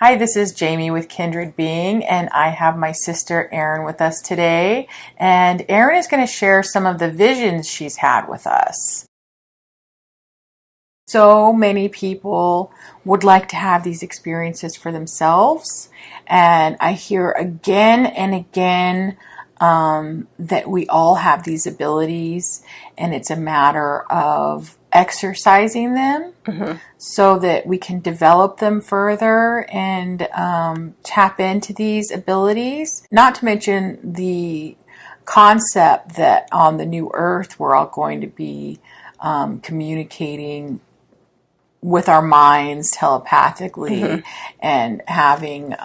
Hi, this is Jamie with Kindred Being, and I have my sister Erin with us today. And Erin is going to share some of the visions she's had with us. So many people would like to have these experiences for themselves, and I hear again and again that we all have these abilities, and it's a matter of exercising them so that we can develop them further and tap into these abilities. Not to mention the concept that on the new earth we're all going to be communicating with our minds telepathically and having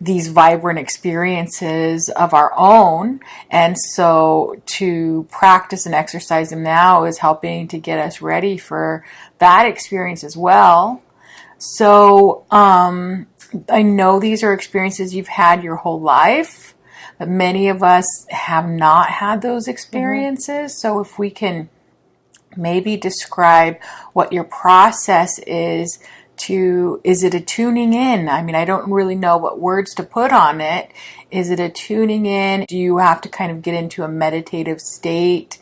these vibrant experiences of our own. And so to practice and exercise them now is helping to get us ready for that experience as well. So I know these are experiences you've had your whole life, but many of us have not had those experiences. So if we can maybe describe what your process is it a tuning in? I mean, I don't really know what words to put on it. Is it a tuning in? Do you have to kind of get into a meditative state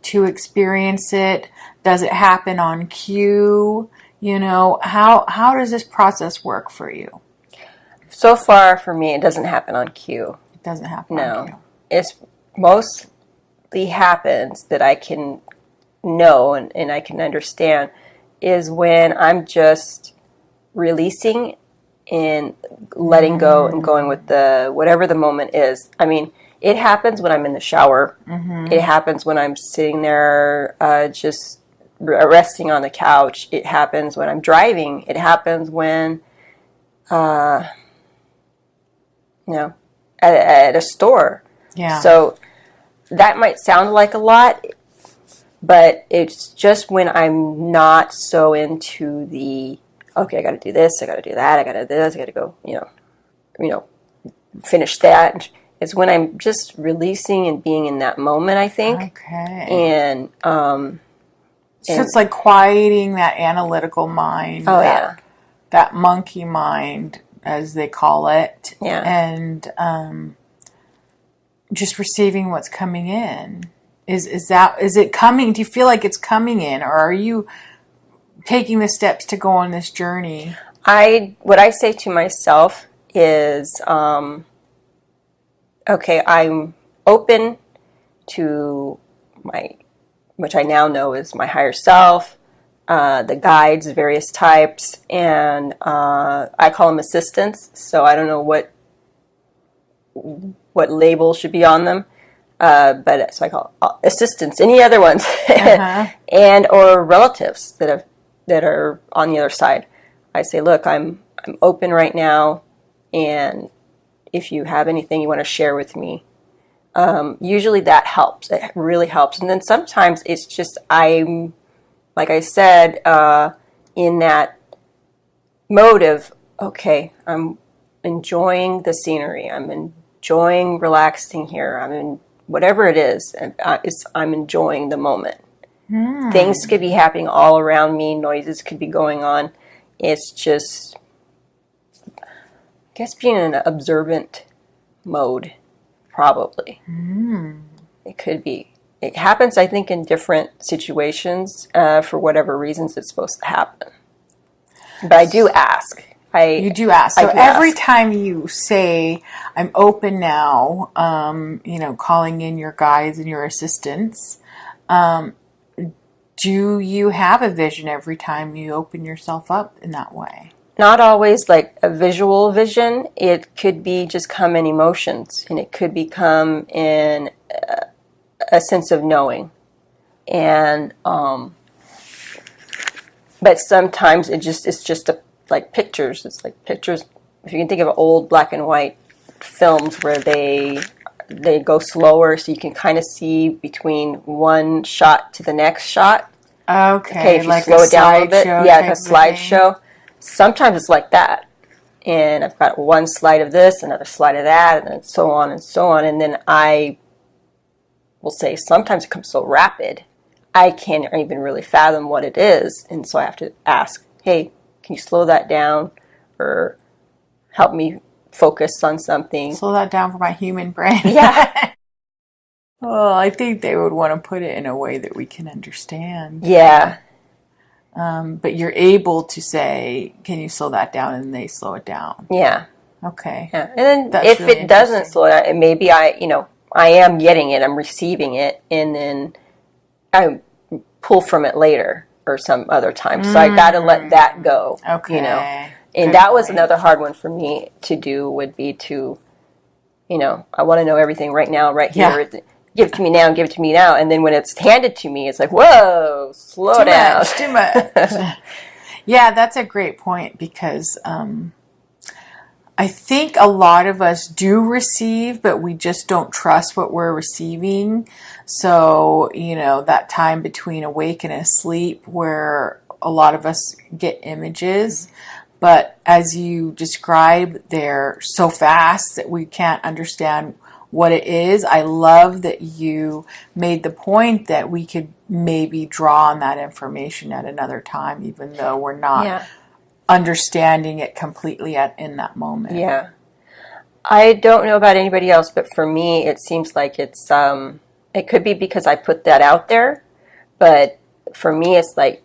to experience it? Does it happen on cue? You know, how does this process work for you? So far for me, it doesn't happen on cue. It doesn't happen on cue. No. It's mostly happens that I can know and I can understand is when I'm just releasing and letting go and going with the whatever the moment is. I mean, it happens when I'm in the shower. It happens when I'm sitting there just resting on the couch. It happens when I'm driving. It happens when at a store. Yeah. So that might sound like a lot, but it's just when I'm not so into the, okay, I got to do this, I got to do that, I got to do this, I got to go, finish that. It's when I'm just releasing and being in that moment, I think. Okay. And so it's like quieting that analytical mind. Oh, yeah. That monkey mind, as they call it. Yeah. And just receiving what's coming in. Is it coming? Do you feel like it's coming in, or are you taking the steps to go on this journey? What I say to myself is, okay, I'm open to which I now know is my higher self, the guides, various types, and I call them assistants. So I don't know what label should be on them. But so I call assistants, any other ones, and or relatives that are on the other side. I say, look, I'm open right now, and if you have anything you want to share with me, usually that helps. It really helps. And then sometimes it's just I'm, like I said, in that mode of, okay, I'm enjoying the scenery. I'm enjoying relaxing here. I'm in whatever it is, and I'm enjoying the moment. Things could be happening all around me. Noises could be going on. It's just, I guess, being in an observant mode, probably. It could be. It happens, I think, in different situations for whatever reasons it's supposed to happen. But I do ask. You do ask. So every time you say, I'm open now, calling in your guides and your assistants, do you have a vision every time you open yourself up in that way? Not always like a visual vision. It could be just come in emotions, and it could become in a sense of knowing. And but sometimes it's just like pictures. It's like pictures. If you can think of old black and white films where they go slower, so you can kind of see between one shot to the next shot. Okay, if you like slow it down a little bit, like a slideshow. slideshow. Sometimes it's like that, and I've got one slide of this, another slide of that, and then so on and so on. And then I will say sometimes it comes so rapid, I can't even really fathom what it is, and so I have to ask, hey, can you slow that down? Or help me focus on something. Slow that down for my human brain. Yeah. Well, I think they would want to put it in a way that we can understand. Yeah. But you're able to say, can you slow that down? And they slow it down. Yeah. Okay. Yeah. And then That's if really it doesn't slow down, maybe I am getting it, I'm receiving it, and then I pull from it later or some other time. So I got to let that go. Okay. And Good that was point. another hard one for me to do, would be to, I want to know everything right now, right here. Yeah. Give it to me now, give it to me now. And then when it's handed to me, it's like, whoa, slow down. Too much. Yeah, that's a great point, because I think a lot of us do receive, but we just don't trust what we're receiving. So, that time between awake and asleep where a lot of us get images. But as you describe, they're so fast that we can't understand what it is. I love that you made the point that we could maybe draw on that information at another time, even though we're not understanding it completely in that moment. Yeah. I don't know about anybody else, but for me, it seems like it's, it could be because I put that out there, but for me, it's like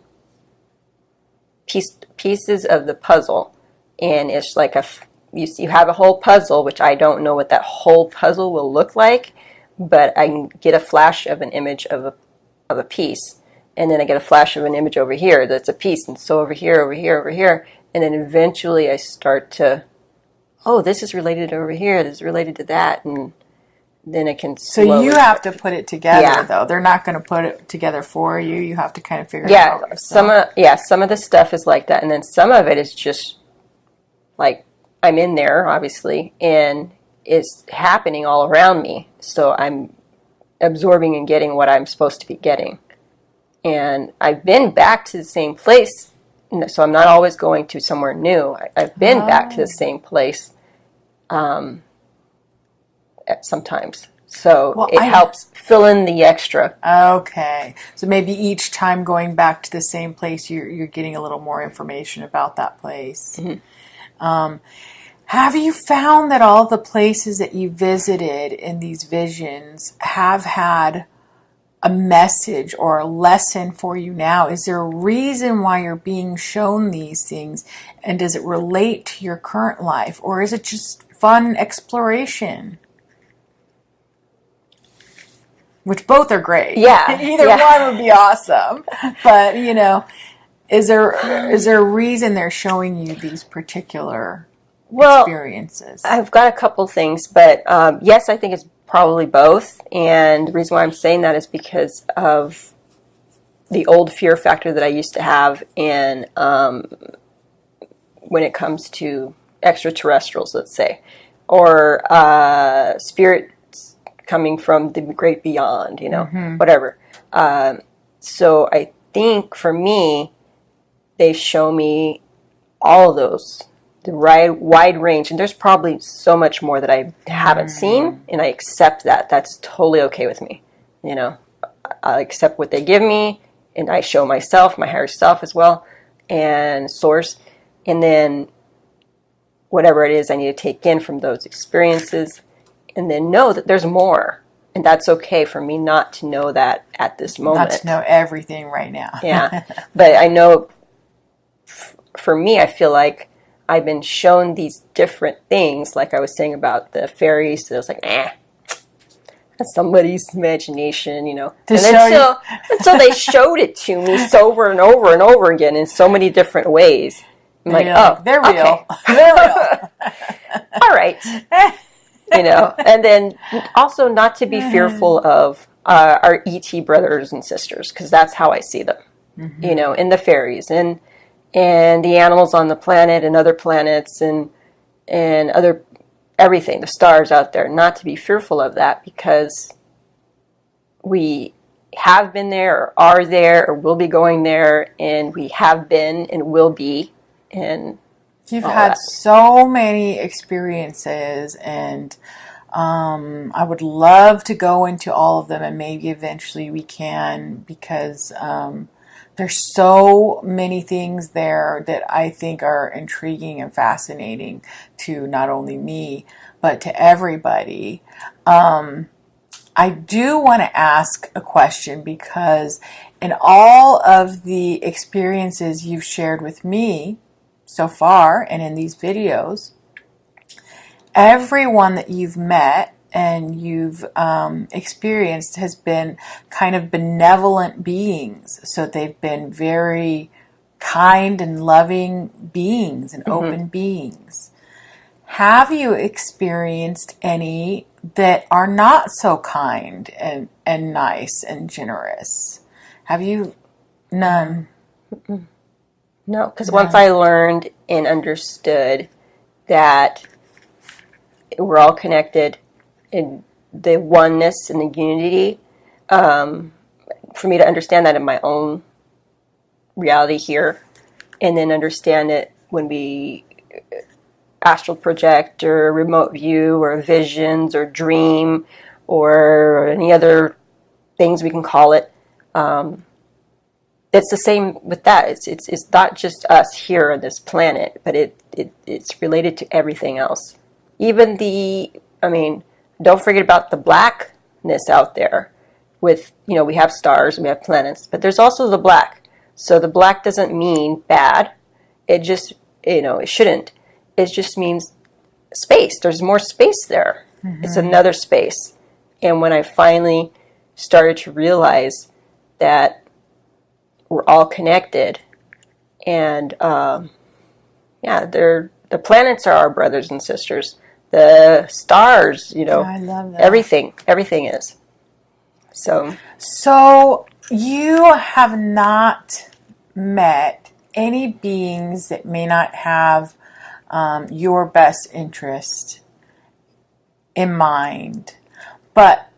pieces of the puzzle, and it's like you have a whole puzzle, which I don't know what that whole puzzle will look like, but I can get a flash of an image of a piece, and then I get a flash of an image over here that's a piece, and so over here, over here, over here, and then eventually I start to, oh, this is related over here, this is related to that, and then it can slowly... So you have to put it together, though. They're not going to put it together for you. You have to kind of figure it out yourself. Some of the stuff is like that, and then some of it is just like, I'm in there, obviously, and it's happening all around me, so I'm absorbing and getting what I'm supposed to be getting. And I've been back to the same place, so I'm not always going to somewhere new. I've been back to the same place sometimes. So it helps fill in the extra. Okay. So maybe each time going back to the same place, you're getting a little more information about that place. Mm-hmm. Have you found that all the places that you visited in these visions have had a message or a lesson for you now? Is there a reason why you're being shown these things? And does it relate to your current life? Or is it just fun exploration? Which both are great. Yeah. Either one would be awesome. But, is there a reason they're showing you these particular experiences? I've got a couple things, but yes, I think it's probably both. And the reason why I'm saying that is because of the old fear factor that I used to have in when it comes to extraterrestrials, let's say, or spirits coming from the great beyond, whatever. So I think for me, they show me all of those, the wide range, and there's probably so much more that I haven't seen, and I accept that. That's totally okay with me. I accept what they give me, and I show myself, my higher self as well, and source, and then whatever it is I need to take in from those experiences, and then know that there's more, and that's okay for me not to know that at this moment. Not to know everything right now. Yeah, but I know, for me, I feel like I've been shown these different things, like I was saying about the fairies. So I was like, that's somebody's imagination, And until they showed it to me over and over and over again in so many different ways, I'm like, oh, they're real. Okay. They're real. All right. And then also not to be fearful of our ET brothers and sisters, because that's how I see them, in the fairies and the animals on the planet and other planets and other everything, the stars out there, not to be fearful of that, because we have been there or are there or will be going there, and we have been and will be. And you've had so many experiences, and I would love to go into all of them, and maybe eventually we can, because there's so many things there that I think are intriguing and fascinating to not only me, but to everybody. I do want to ask a question because in all of the experiences you've shared with me so far and in these videos, everyone that you've met and you've experienced has been kind of benevolent beings. So they've been very kind and loving beings and open beings. Have you experienced any that are not so kind and nice and generous? Have you? None. No, because once I learned and understood that we're all connected in the oneness and the unity, for me to understand that in my own reality here, and then understand it when we astral project or remote view or visions or dream or any other things we can call it, it's the same with that. It's not just us here on this planet, but it's related to everything else. Even don't forget about the blackness out there. With, we have stars and we have planets, but there's also the black. So the black doesn't mean bad. It just, it shouldn't. It just means space. There's more space there. Mm-hmm. It's another space. And when I finally started to realize that we're all connected, and the planets are our brothers and sisters. The stars, I love that. Everything is. So you have not met any beings that may not have your best interest in mind. But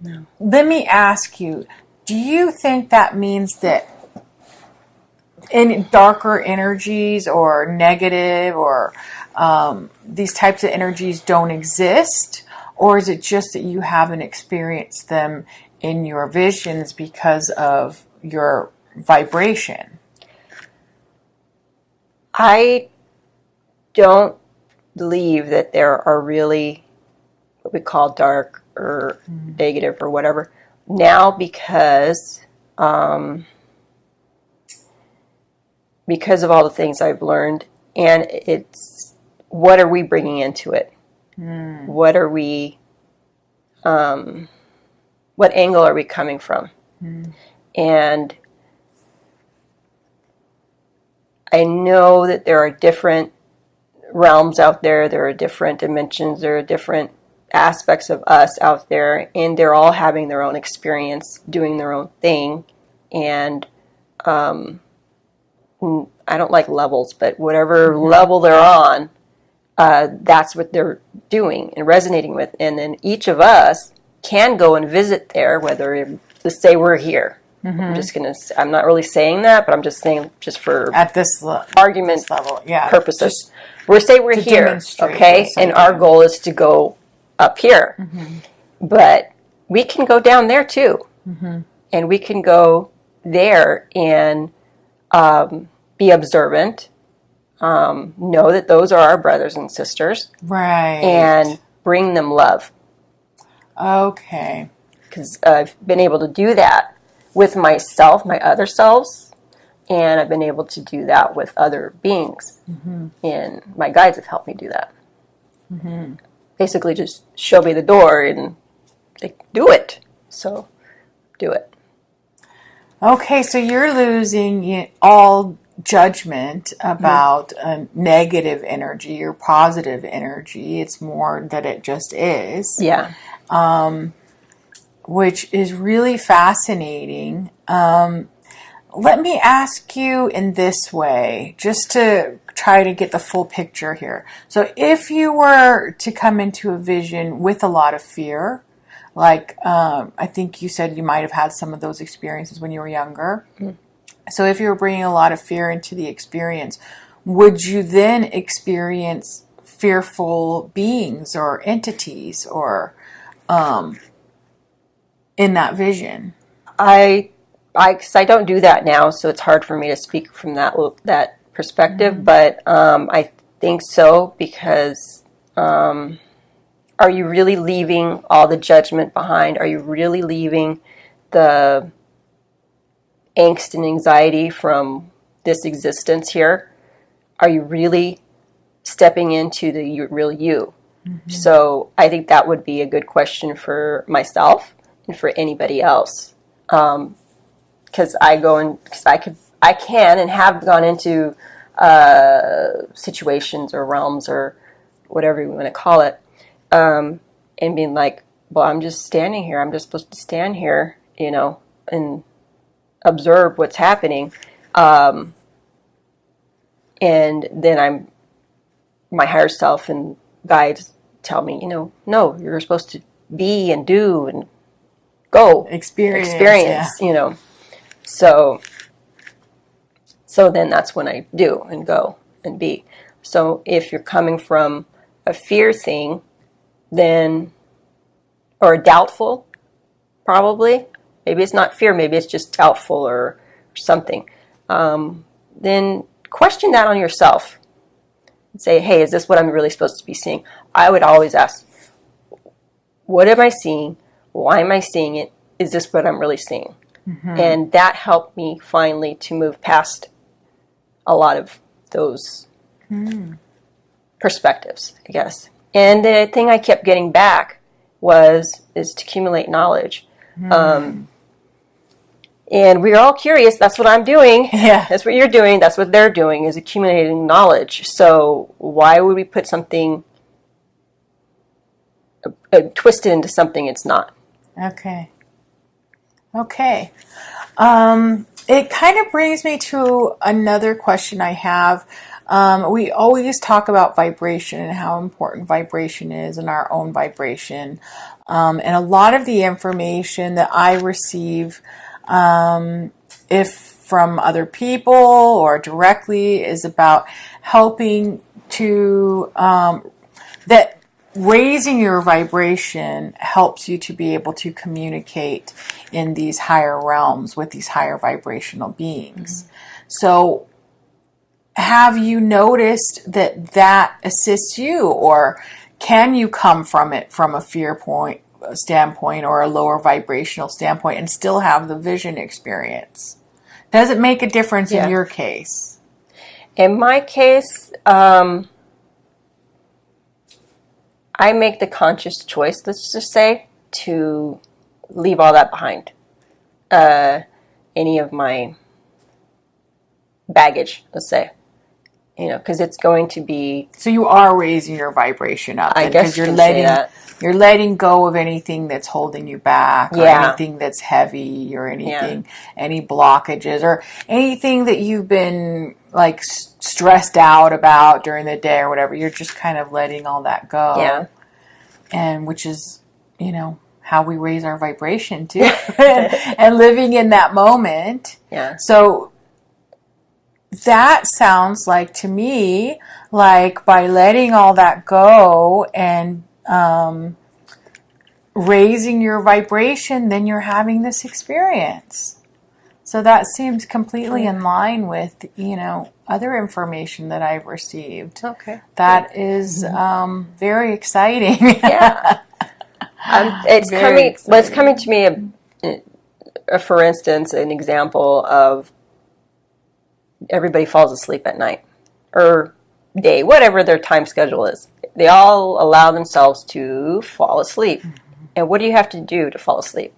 no. Let me ask you, do you think that means that in darker energies or negative or these types of energies don't exist? Or is it just that you haven't experienced them in your visions because of your vibration? I don't believe that there are really what we call dark or negative or whatever now because of all the things I've learned, and it's what are we bringing into it? What are we? What angle are we coming from? And I know that there are different realms out there. There are different dimensions. There are different aspects of us out there, and they're all having their own experience, doing their own thing. And I don't like levels, but whatever level they're on, that's what they're doing and resonating with. And then each of us can go and visit there, whether, let's say we're here. I'm not really saying that, but I'm just saying, just for at this argument level, purposes. We're here, okay? And our goal is to go up here. But we can go down there too. And we can go there and be observant, know that those are our brothers and sisters. Right. And bring them love. Okay. Because I've been able to do that with myself, my other selves, and I've been able to do that with other beings. And my guides have helped me do that. Basically just show me the door and do it. So do it. Okay, so you're losing all judgment about negative energy or positive energy. It's more that it just is. Yeah. Which is really fascinating. Let me ask you in this way, just to try to get the full picture here. So if you were to come into a vision with a lot of fear, like I think you said you might have had some of those experiences when you were younger. So if you were bringing a lot of fear into the experience, would you then experience fearful beings or entities or in that vision? I 'cause I don't do that now, so it's hard for me to speak from that perspective. But I think so, because are you really leaving all the judgment behind? Are you really leaving the angst and anxiety from this existence here? Are you really stepping into the real you? So I think that would be a good question for myself and for anybody else. Because I can and have gone into situations or realms or whatever you want to call it, and being like, well, I'm just standing here. I'm just supposed to stand here, and observe what's happening. And then my higher self and guides tell me, no, you're supposed to be and do and go experience, yeah. So then that's when I do and go and be. So if you're coming from a fear thing, then, or doubtful, probably, maybe it's not fear, maybe it's just doubtful or something, then question that on yourself and say, hey, is this what I'm really supposed to be seeing? I would always ask, what am I seeing? Why am I seeing it? Is this what I'm really seeing? And that helped me finally to move past a lot of those perspectives, I guess. And the thing I kept getting back is to accumulate knowledge. And we're all curious. That's what I'm doing. Yeah. That's what you're doing. That's what they're doing, is accumulating knowledge. So why would we put something, twist it into something it's not? Okay. It kind of brings me to another question I have. We always talk about vibration and how important vibration is and our own vibration. And a lot of the information that I receive, if from other people or directly, is about helping to, that raising your vibration helps you to be able to communicate in these higher realms with these higher vibrational beings. So have you noticed that assists you, or can you come from it from a fear standpoint or a lower vibrational standpoint and still have the vision experience? Does it make a difference in your case? In my case, I make the conscious choice, let's just say, to leave all that behind. Any of my baggage, let's say. Because it's going to be... So you are raising your vibration up. I guess you're letting go of anything that's holding you back, or anything that's heavy, or anything, any blockages, or anything that you've been like stressed out about during the day or whatever. You're just kind of letting all that go. Yeah. And which is, how we raise our vibration too, and living in that moment. Yeah. So that sounds like, to me, like by letting all that go and raising your vibration, then you're having this experience. So that seems completely in line with, other information that I've received. Okay. That is very exciting. Yeah. It's coming to me, for instance, an example of everybody falls asleep at night or day, whatever their time schedule is. They all allow themselves to fall asleep. And what do you have to do to fall asleep?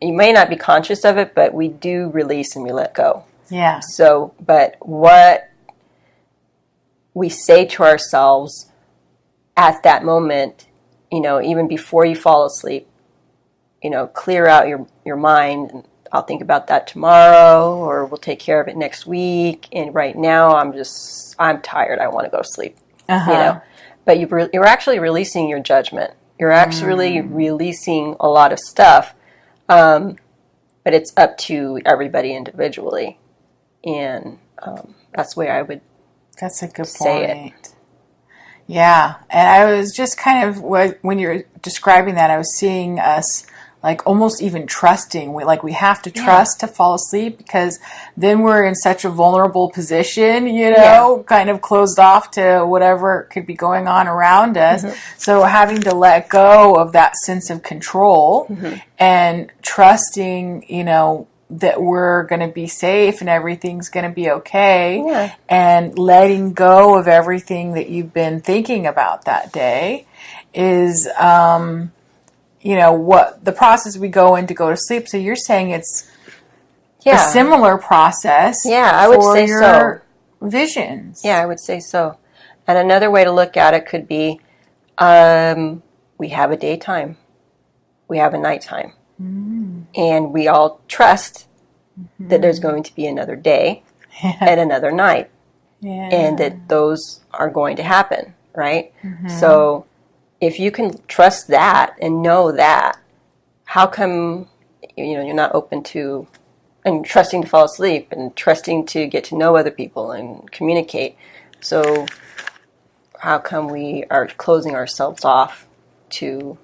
You may not be conscious of it, but we do release and we let go. Yeah. So, but what we say to ourselves at that moment, even before you fall asleep, clear out your mind, and I'll think about that tomorrow, or we'll take care of it next week. And right now I'm tired. I want to go to sleep. But you're actually releasing your judgment. You're actually releasing a lot of stuff. But it's up to everybody individually. And that's the way I would That's a good say point. It. Yeah. And I was just kind of, when you're describing that, I was seeing us like almost even trusting. We have to trust to fall asleep, because then we're in such a vulnerable position, kind of closed off to whatever could be going on around us. So having to let go of that sense of control and trusting, that we're going to be safe and everything's going to be okay, and letting go of everything that you've been thinking about that day is, what the process we go in to go to sleep. So you're saying it's a similar process I would say your visions. Yeah, I would say so. And another way to look at it could be, we have a daytime, we have a nighttime, and we all trust that there's going to be another day and another night, and that those are going to happen, right? So if you can trust that and know that, how come you're not open to and trusting to fall asleep and trusting to get to know other people and communicate? So how come we are closing ourselves off to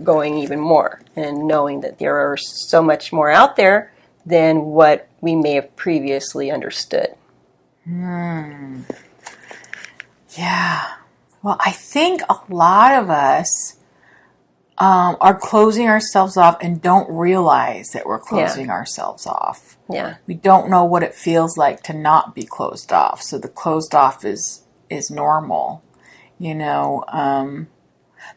going even more and knowing that there are so much more out there than what we may have previously understood? Yeah. Well, I think a lot of us are closing ourselves off and don't realize that we're closing ourselves off. Yeah. We don't know what it feels like to not be closed off. So the closed off is normal.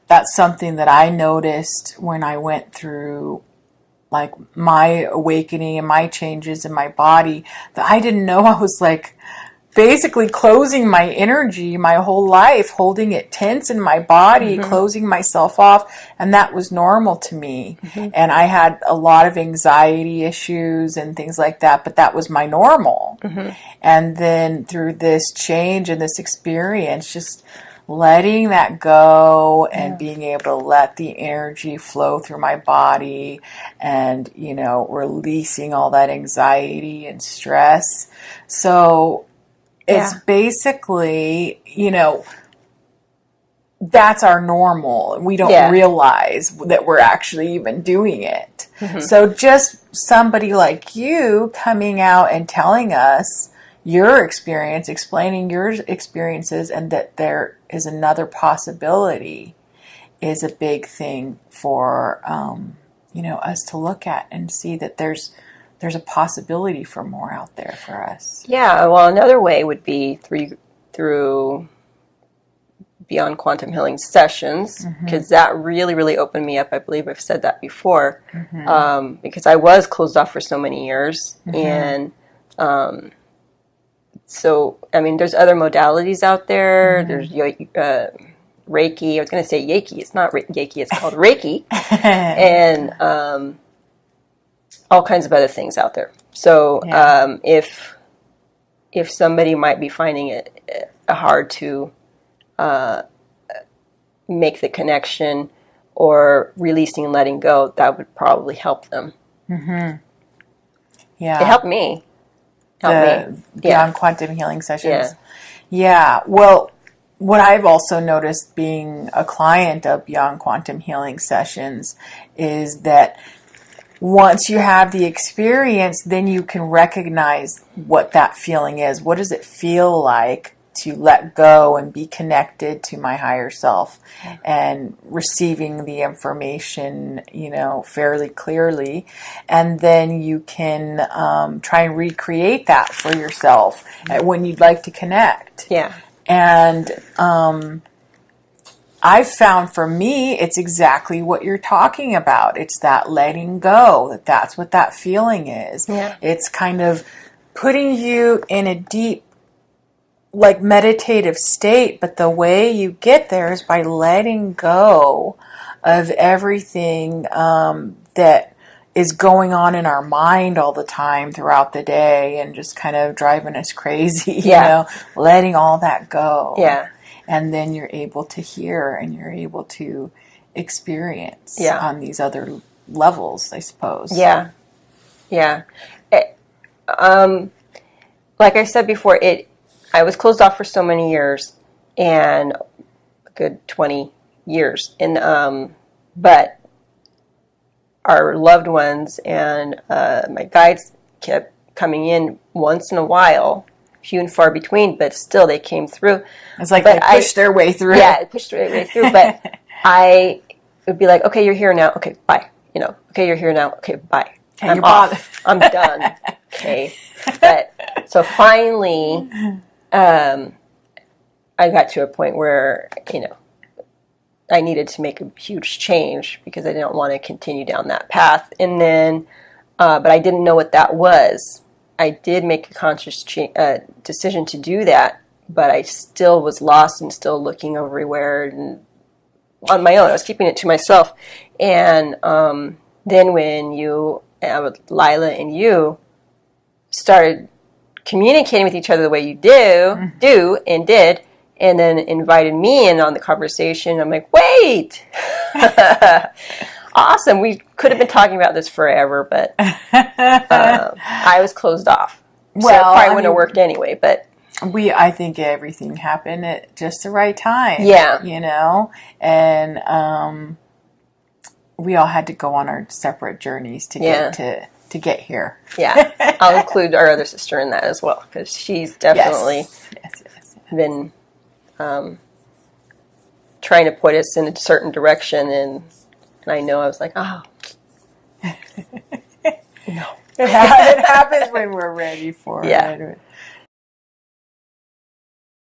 That's something that I noticed when I went through like my awakening and my changes in my body, that I didn't know I was like basically closing my energy my whole life, holding it tense in my body, closing myself off, and that was normal to me. And I had a lot of anxiety issues and things like that, but that was my normal. And then through this change and this experience, just letting that go and being able to let the energy flow through my body and, releasing all that anxiety and stress. So it's basically, that's our normal. We don't realize that we're actually even doing it. So just somebody like you coming out and telling us your experience, explaining your experiences, and that there is another possibility is a big thing for, us to look at and see that there's a possibility for more out there for us. Yeah, well, another way would be through Beyond Quantum Healing sessions, because that really, really opened me up. I believe I've said that before, because I was closed off for so many years. And so, there's other modalities out there. There's Reiki. I was going to say Reiki. It's not Reiki. It's called Reiki. And all kinds of other things out there. So if somebody might be finding it hard to make the connection or releasing and letting go, that would probably help them. Yeah. It helped me. Beyond Quantum Healing sessions. Yeah. Well, what I've also noticed being a client of Beyond Quantum Healing sessions is that once you have the experience, then you can recognize what that feeling is. What does it feel like to let go and be connected to my higher self and receiving the information, fairly clearly. And then you can try and recreate that for yourself when you'd like to connect. Yeah. And I've found for me, it's exactly what you're talking about. It's that letting go, that's what that feeling is. Yeah. It's kind of putting you in a deep, like meditative state, but the way you get there is by letting go of everything that is going on in our mind all the time throughout the day and just kind of driving us crazy, letting all that go. Yeah. And then you're able to hear and you're able to experience on these other levels, I suppose. Yeah. Yeah. Like I said before, I was closed off for so many years, and a good 20 years. And but our loved ones and my guides kept coming in once in a while, few and far between, but still they came through. It's like they pushed their way through. Yeah, it pushed their way through. But I would be like, okay, you're here now. Okay, bye. You know, okay, you're here now. Okay, bye. Okay, I'm off. I'm done. Okay. But so finally, I got to a point where, you know, I needed to make a huge change because I didn't want to continue down that path. And then, but I didn't know what that was. I did make a conscious decision to do that, but I still was lost and still looking everywhere and on my own. I was keeping it to myself. And then when Lila and you started communicating with each other the way you do and did, and then invited me in on the conversation, I'm like, wait! Awesome. We could have been talking about this forever, but I was closed off. So it probably wouldn't have worked anyway, but... I think everything happened at just the right time. Yeah. You know? And we all had to go on our separate journeys to get here. Yeah. I'll include our other sister in that as well, because she's definitely been trying to point us in a certain direction, and I know I was like, oh. No. It happens when we're ready for it.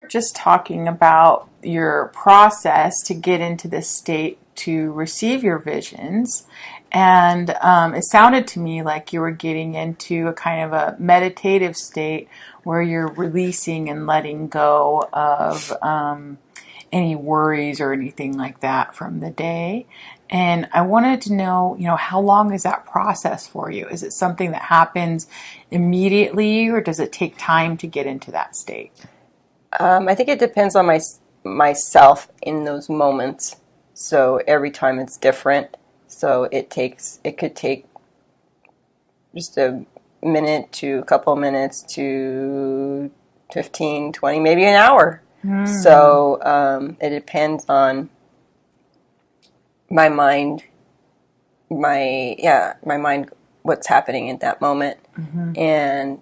Just talking about your process to get into this state to receive your visions, and it sounded to me like you were getting into a kind of a meditative state where you're releasing and letting go of any worries or anything like that from the day. And I wanted to know, how long is that process for you? Is it something that happens immediately, or does it take time to get into that state? I think it depends on myself in those moments. So every time it's different. So it could take just a minute to a couple of minutes to 15, 20, maybe an hour. So it depends on my mind, what's happening at that moment. And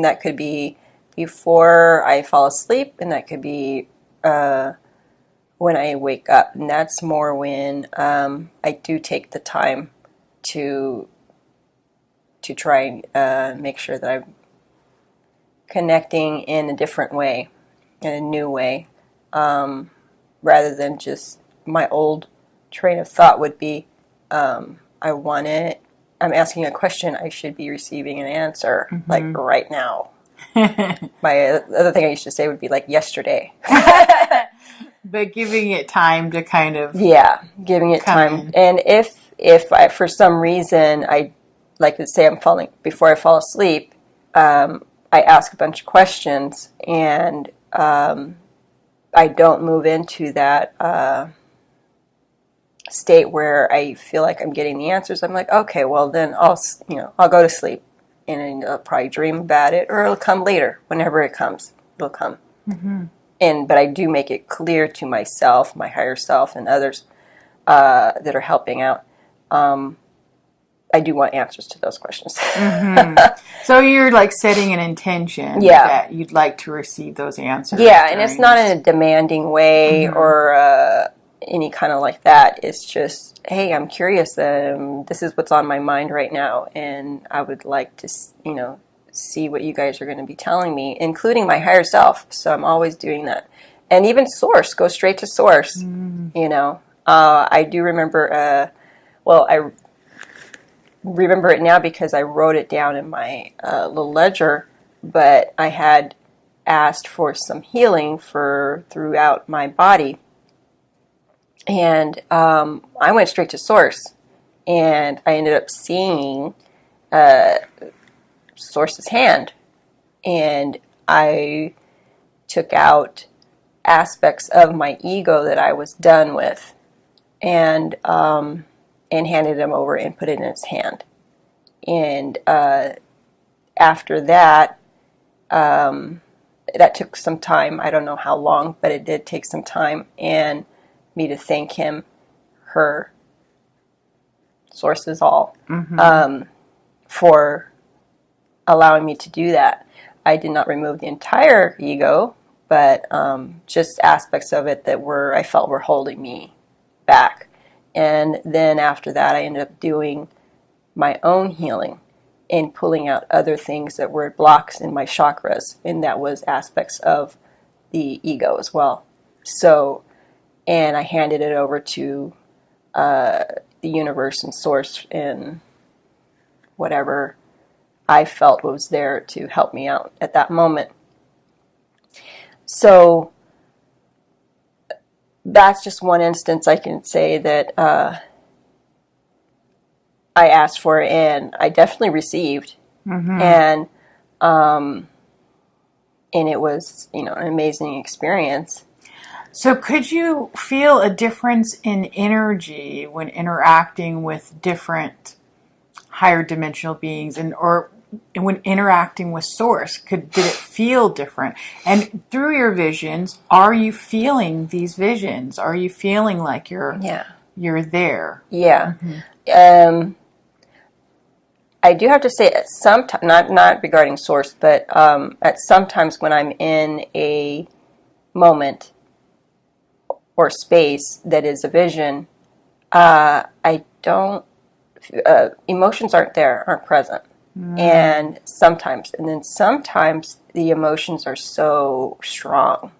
that could be before I fall asleep, and that could be when I wake up. And that's more when I do take the time to try and make sure that I'm connecting in a different way, in a new way, rather than just my old train of thought would be, I'm asking a question, I should be receiving an answer, like right now. My other thing I used to say would be like yesterday. But giving it time to kind of... Yeah, giving it time. And if I, for some reason, I, like let's say before I fall asleep, I ask a bunch of questions, and I don't move into that state where I feel like I'm getting the answers. I'm like, okay, well then I'll go to sleep, and I'll probably dream about it, or it'll come later. Whenever it comes, it'll come. But I do make it clear to myself, my higher self, and others that are helping out. I do want answers to those questions. So you're like setting an intention that you'd like to receive those answers. Yeah, and it's not in a demanding way or any kind of like that. It's just, hey, I'm curious. This is what's on my mind right now, and I would like to, see what you guys are going to be telling me, including my higher self. So I'm always doing that. And even source, go straight to source. I do remember, I remember it now because I wrote it down in my little ledger, but I had asked for some healing throughout my body, and I went straight to source, and I ended up seeing source's hand, and I took out aspects of my ego that I was done with, and handed them over and put it in its hand. And after that, that took some time. I don't know how long, but it did take some time, and me to thank him, her, Source is all, for allowing me to do that. I did not remove the entire ego, but just aspects of it that I felt were holding me back. And then after that, I ended up doing my own healing and pulling out other things that were blocks in my chakras, and that was aspects of the ego as well. So, and I handed it over to the universe and source and whatever I felt was there to help me out at that moment. So that's just one instance I can say that I asked for and I definitely received. And it was, an amazing experience. So could you feel a difference in energy when interacting with different higher dimensional beings or when interacting with source? Did it feel different? And through your visions, are you feeling these visions? Are you feeling like you're there? Yeah. I do have to say at some time, not regarding source, but at sometimes when I'm in a moment or space that is a vision, I don't, emotions aren't present. And then sometimes the emotions are so strong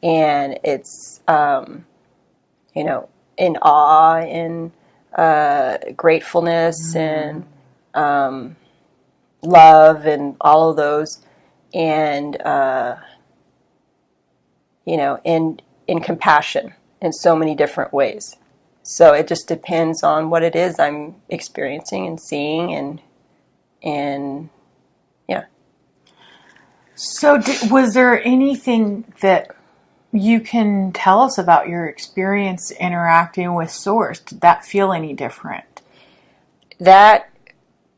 and it's, in awe and gratefulness and love and all of those, and in compassion in so many different ways. So it just depends on what it is I'm experiencing and seeing, and yeah. So was there anything that you can tell us about your experience interacting with source? Did that feel any different? That,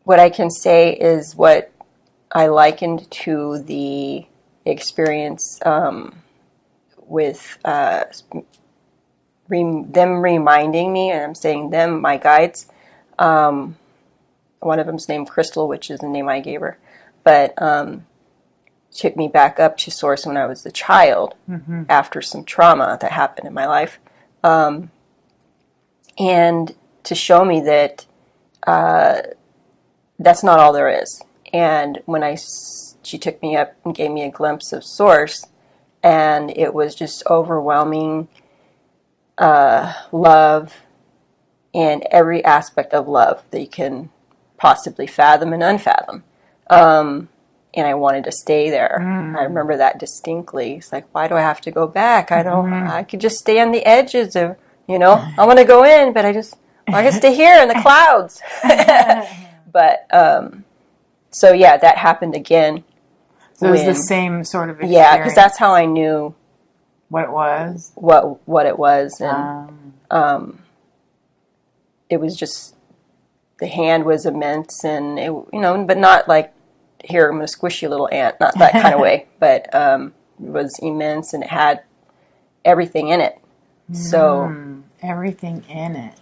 what I can say is what I likened to the experience with them reminding me, and I'm saying them, my guides. One of them's named Crystal, which is the name I gave her, but took me back up to source when I was a child after some trauma that happened in my life, and to show me that that's not all there is. And when she took me up and gave me a glimpse of source, and it was just overwhelming love and every aspect of love that you can possibly fathom and unfathom. And I wanted to stay there. I remember that distinctly. It's like, why do I have to go back? I could just stay on the edges of, I want to go in, but I can stay here in the clouds. But, so yeah, that happened again. So it was the same sort of experience? Yeah, because that's how I knew what it was. What it was. And it was just, the hand was immense, and it, but not like, here, I'm going to squish you, little ant, not that kind of way, but it was immense, and it had everything in it. So everything in it,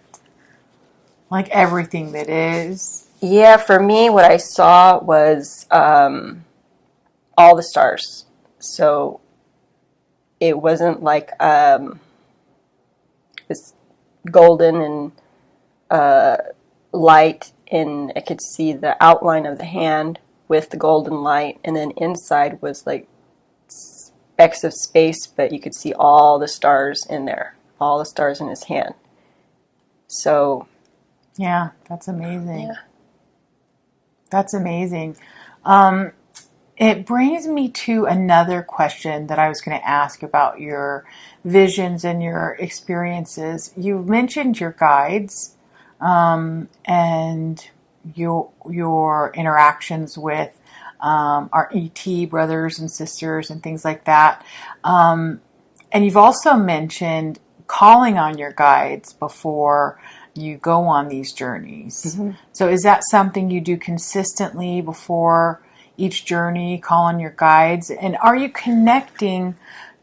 like everything that is. Yeah, for me, what I saw was all the stars. So it wasn't like this golden and light, and I could see the outline of the hand with the golden light, and then inside was like specks of space, but you could see all the stars in there, all the stars in his hand. So yeah, that's amazing. Yeah. That's amazing. It brings me to another question that I was going to ask about your visions and your experiences. You've mentioned your guides and your interactions with our ET brothers and sisters and things like that. And you've also mentioned calling on your guides before you go on these journeys. So is that something you do consistently before each journey, call on your guides? And are you connecting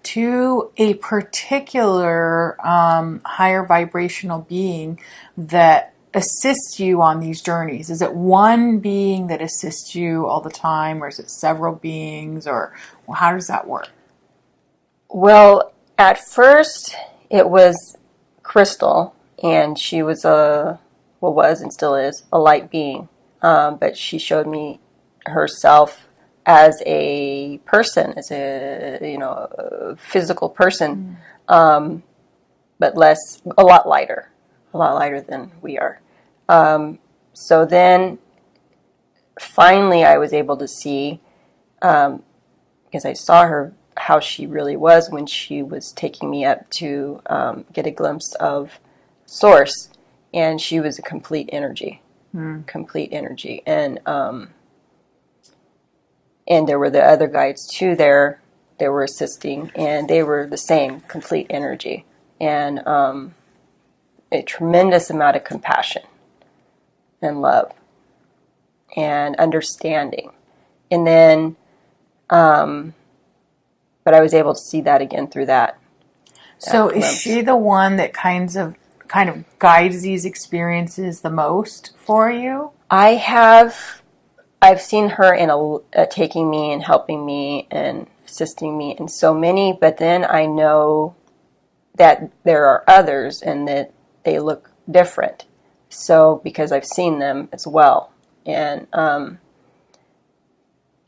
to a particular higher vibrational being that assists you on these journeys? Is it one being that assists you all the time, or is it several beings, or how does that work? Well, at first it was Crystal, and she was was and still is a light being, but she showed me herself as a person, as a physical person, but a lot lighter than we are. So then finally I was able to see, because I saw her, how she really was when she was taking me up to get a glimpse of Source, and she was a complete energy, and there were the other guides too there. They were assisting, and they were the same, complete energy, and a tremendous amount of compassion and love and understanding. And then, but I was able to see that again through that. So is she the one that kind of guides these experiences the most for you? I've seen her in taking me and helping me and assisting me in so many, but then I know that there are others and that they look different. So because I've seen them as well, and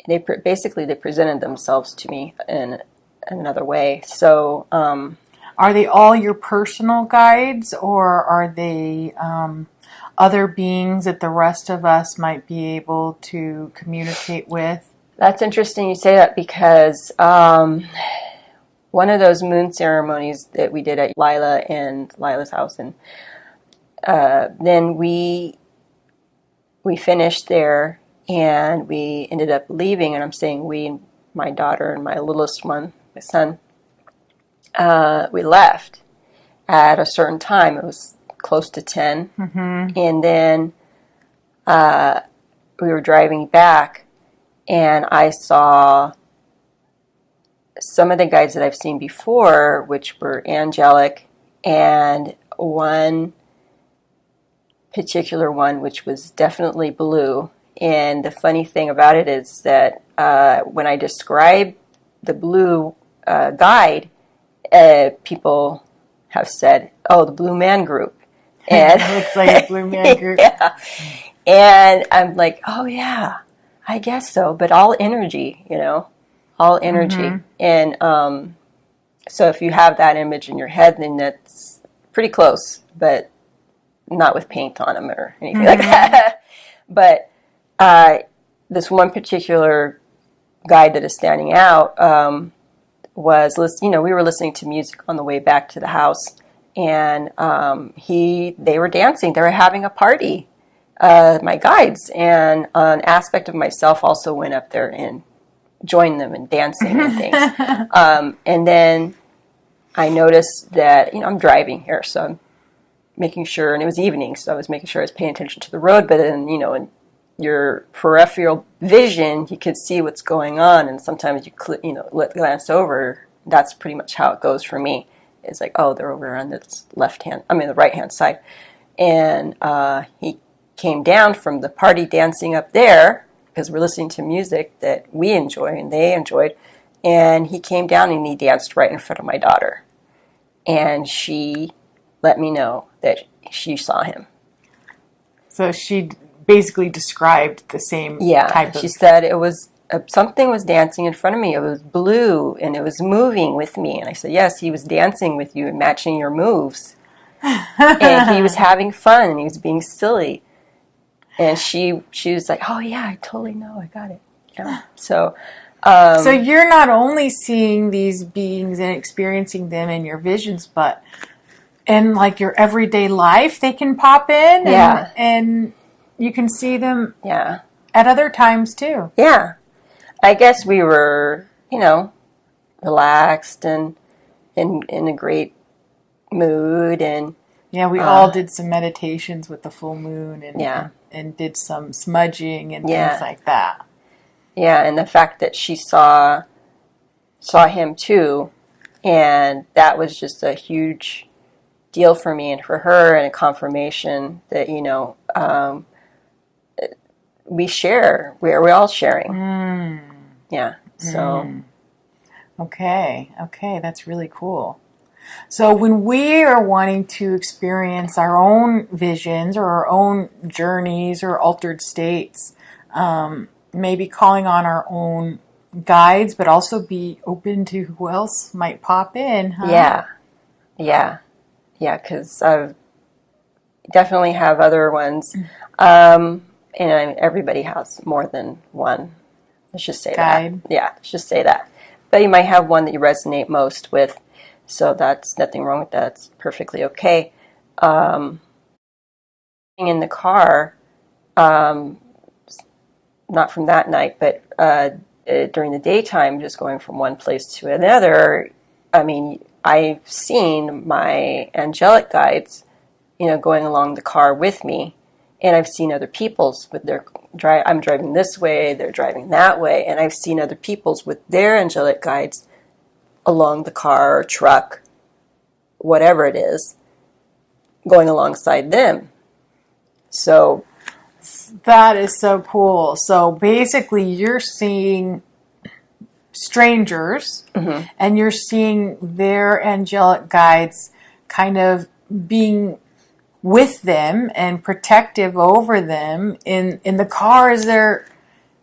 they presented themselves to me in another way. So are they all your personal guides, or are they other beings that the rest of us might be able to communicate with? That's interesting you say that, because one of those moon ceremonies that we did at Lila and Lila's house, and then we finished there, and we ended up leaving, and I'm saying we, my daughter and my littlest one, my son, we left at a certain time. It was close to 10, and then we were driving back, and I saw some of the guides that I've seen before, which were angelic, and one particular one which was definitely blue. And the funny thing about it is that when I describe the blue guide, people have said, "Oh, the Blue Man Group." And it looks like a Blue Man Group. Yeah. And I'm like, "Oh yeah, I guess so." But all energy, all energy. And so if you have that image in your head, then that's pretty close, but not with paint on them or anything like that. But this one particular guide that is standing out was, we were listening to music on the way back to the house, and they were dancing. They were having a party, my guides, and an aspect of myself also went up there and joined them in dancing and things. And then I noticed that, I'm driving here, so I'm making sure, and it was evening, so I was making sure I was paying attention to the road, but then, in your peripheral vision, you could see what's going on, and sometimes you glance over. That's pretty much how it goes for me. It's like, oh, they're over on the the right-hand side. And he came down from the party dancing up there, because we're listening to music that we enjoy and they enjoyed, and he came down and he danced right in front of my daughter. And she let me know that she saw him. So she basically described the same type of... She said it was, something was dancing in front of me. It was blue, and it was moving with me. And I said, yes, he was dancing with you and matching your moves. And he was having fun, and he was being silly. And she was like, oh, yeah, I totally know. I got it. Yeah. So you're not only seeing these beings and experiencing them in your visions, but in like your everyday life, they can pop in and you can see them at other times too. Yeah. I guess we were, relaxed and in a great mood. And yeah, we all did some meditations with the full moon and did some smudging and things like that. Yeah, and the fact that she saw him too, and that was just a huge deal for me and for her, and a confirmation that, we're all sharing. Yeah. So. Okay. That's really cool. So when we are wanting to experience our own visions or our own journeys or altered states, maybe calling on our own guides, but also be open to who else might pop in, huh? Yeah, because I definitely have other ones, and everybody has more than one. Let's just say Guide. that. Yeah, let's just say that. But you might have one that you resonate most with, so that's nothing wrong with that. It's perfectly okay. In the car, not from that night, but during the daytime, just going from one place to another, I mean, I've seen my angelic guides, going along the car with me, and I've seen other people's with their I'm driving this way, they're driving that way, and I've seen other people's with their angelic guides along the car or truck, whatever it is, going alongside them. So that is so cool. So basically you're seeing strangers and you're seeing their angelic guides kind of being with them and protective over them in the car as they're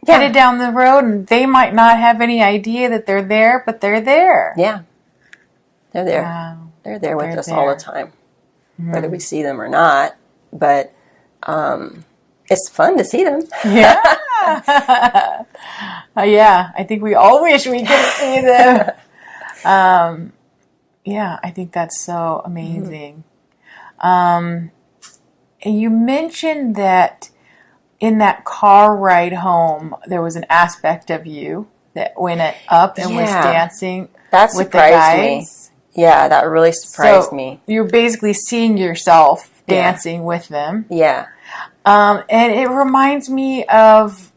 headed down the road, and they might not have any idea that they're there, but they're there. Yeah. They're there. Wow. They're there with us all the time, whether we see them or not. But it's fun to see them. Yeah. Yeah, I think we all wish we could see them. Yeah, I think that's so amazing. And you mentioned that in that car ride home, there was an aspect of you that went up and was dancing that with the surprised guys. me. Yeah, that really surprised me. You're basically seeing yourself dancing with them. Yeah. And it reminds me of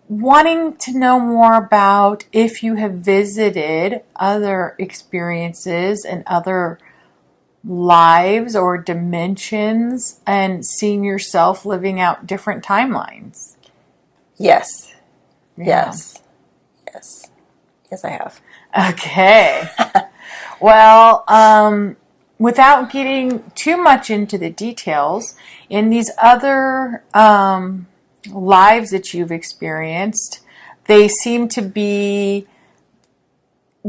wanting to know more about if you have visited other experiences and other lives or dimensions and seeing yourself living out different timelines. Yes. Yeah. Yes, I have. Okay. Well, without getting too much into the details, in these other lives that you've experienced, they seem to be.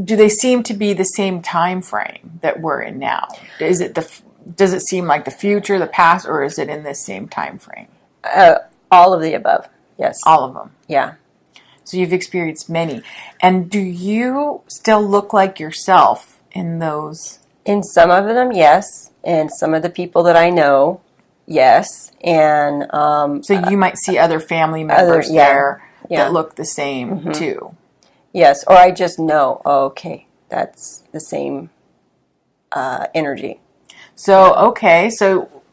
Do they seem to be the same time frame that we're in now? Does it seem like the future, the past, or is it in this same time frame? All of the above. Yes. All of them. Yeah. So you've experienced many. And do you still look like yourself in those? In some of them, yes. And some of the people that I know, yes. And so you might see other family members there that look the same too. Yes, or I just know, okay, that's the same energy. So, so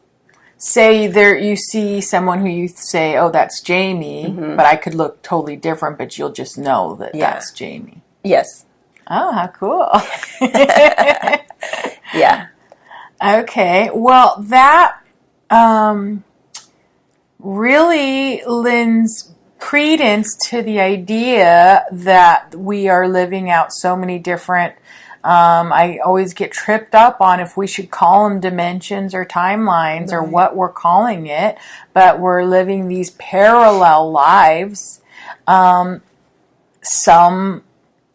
say there you see someone who you say, oh, that's Jamie, but I could look totally different, but you'll just know that that's Jamie. Yes. Oh, how cool. Yeah. Okay, well, that really lends credence to the idea that we are living out so many different I always get tripped up on if we should call them dimensions or timelines or what we're calling it, but we're living these parallel lives, some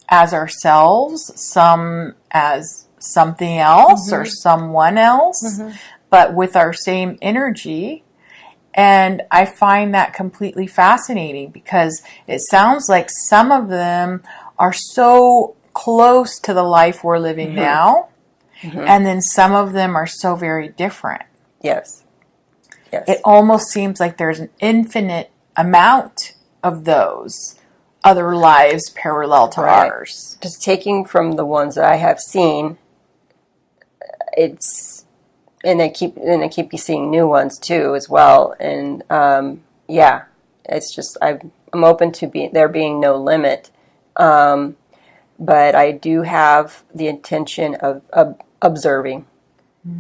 as ourselves, some as something else or someone else, but with our same energy. And I find that completely fascinating because it sounds like some of them are so close to the life we're living now, and then some of them are so very different. Yes. It almost seems like there's an infinite amount of those other lives parallel to ours. Just taking from the ones that I have seen, it's... And I keep seeing new ones too as well, and it's just I'm open to there being no limit, but I do have the intention of observing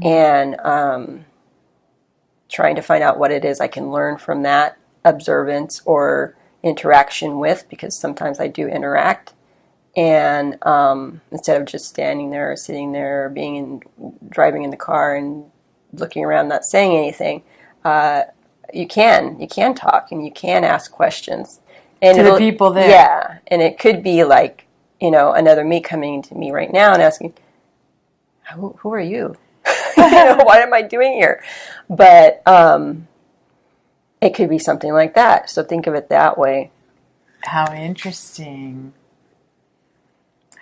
and trying to find out what it is I can learn from that observance or interaction with, because sometimes I do interact. And instead of just standing there or sitting there or driving in the car and looking around not saying anything, you can talk and you can ask questions. And to the people there. Yeah, and it could be like, another me coming to me right now and asking, who are you? What am I doing here? But it could be something like that. So think of it that way. How interesting.